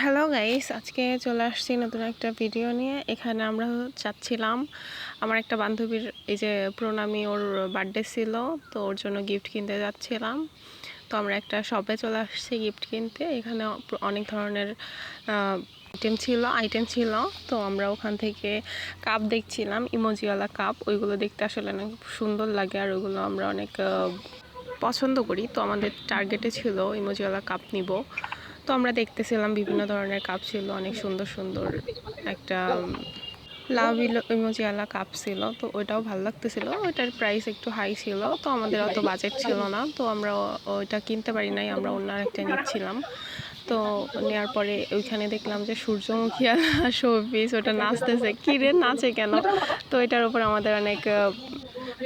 Hello guys, আজকে চলে আসছি নতুন একটা ভিডিও নিয়ে। এখানে আমরা যাচ্ছিলাম আমার একটা বান্ধবীর, এই যে প্রণামী, ওর বার্থডে ছিল, তো ওর জন্য গিফট কিনতে যাচ্ছিলাম। তো আমরা একটা শপে চলে আসছি গিফট কিনতে। এখানে অনেক ধরনের আইটেম ছিল। তো আমরা ওখান থেকে কাপ দেখছিলাম, ইমোজিওয়ালা কাপ। ওইগুলো দেখতে আসলে অনেক সুন্দর লাগে, আর ওইগুলো আমরা অনেক পছন্দ করি। তো আমাদের টার্গেটে ছিল ইমোজিওয়ালা কাপ নিব। তো আমরা দেখতেছিলাম বিভিন্ন ধরনের কাপ ছিল, অনেক সুন্দর সুন্দর। একটা লাভ ইমোজিওয়ালা কাপ ছিল, তো ওইটাও ভালো লাগতেছিল। ওইটার প্রাইস একটু হাই ছিল, তো আমাদের অত বাজেট ছিল না, তো আমরা ওইটা কিনতে পারি নাই। আমরা অন্য আরেকটা নিচ্ছিলাম। তো নেওয়ার পরে ওইখানে দেখলাম যে সূর্যমুখী শোপিস, ওটা নাচতেছে। কি রে, নাচে কেন? তো এটার উপর আমাদের অনেক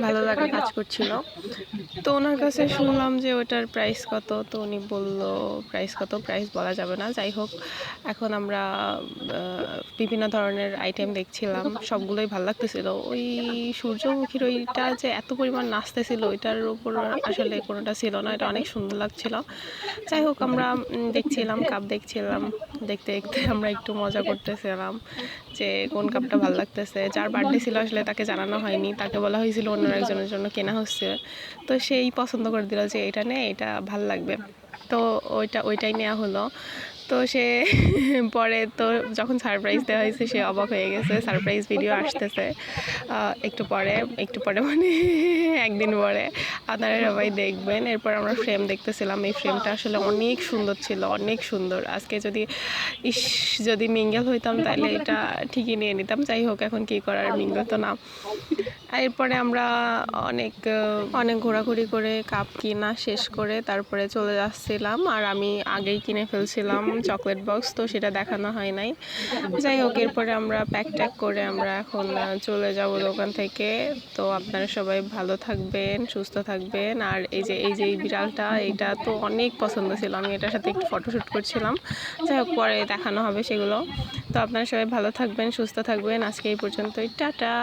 ভালো লাগা কাজ করছিল। তো ওনার কাছে শুনলাম যে ওটার প্রাইস কত, তো উনি বললো প্রাইস কত, প্রাইস বলা যাবে না। যাই হোক, এখন আমরা বিভিন্ন ধরনের আইটেম দেখছিলাম, সবগুলোই ভালো লাগতেছিল। ওই সূর্যমুখীর ওইটা যে এত পরিমাণ নাচতেছিল, ওইটার উপর আসলে কোনোটা ছিল না, এটা অনেক সুন্দর লাগছিল। যাই হোক, আমরা দেখছিলাম, কাপ দেখছিলাম, দেখতে দেখতে আমরা একটু মজা করতেছিলাম যে কোন কাপটা ভালো লাগতেছে। যার বার্থডে ছিল আসলে তাকে জানানো হয়নি, তাকে বলা হয়েছিল অন্য একজনের জন্য কেনা হচ্ছে। তো সেই পছন্দ করে দিল যে এটা নে, এটা ভাল লাগবে। তো ওইটাই নেওয়া হলো। তো সে পরে তো যখন সারপ্রাইজ দেওয়া হয়েছে, সে অবাক হয়ে গেছে। সারপ্রাইজ ভিডিও আসতেছে একটু পরে মানে একদিন পরে আপনারা সবাই দেখবেন। এরপর আমরা ফ্রেম দেখতেছিলাম। এই ফ্রেমটা আসলে অনেক সুন্দর ছিল, অনেক সুন্দর। আজকে যদি মিঙ্গেল হইতাম তাহলে এটা ঠিকই নিয়ে নিতাম। যাই হোক, এখন কি করার, মিঙ্গেল তো না। এরপরে আমরা অনেক ঘোরাঘুরি করে কাপ কিনা শেষ করে তারপরে চলে যাচ্ছিলাম। আর আমি আগেই কিনে ফেলছিলাম চকলেট বক্স, তো সেটা দেখানো হয় নাই। যাই হোক, এরপরে আমরা প্যাক করে আমরা এখন চলে যাব দোকান থেকে। তো আপনারা সবাই ভালো থাকবেন, সুস্থ থাকবেন। আর এই যে এই বিড়ালটা, এটা তো অনেক পছন্দ ছিল। আমি এটার সাথে একটু ফটোশ্যুট করছিলাম। যাই হোক, পরে দেখানো হবে সেগুলো। তো আপনারা সবাই ভালো থাকবেন, সুস্থ থাকবেন। আজকে এই পর্যন্তই, টাটা।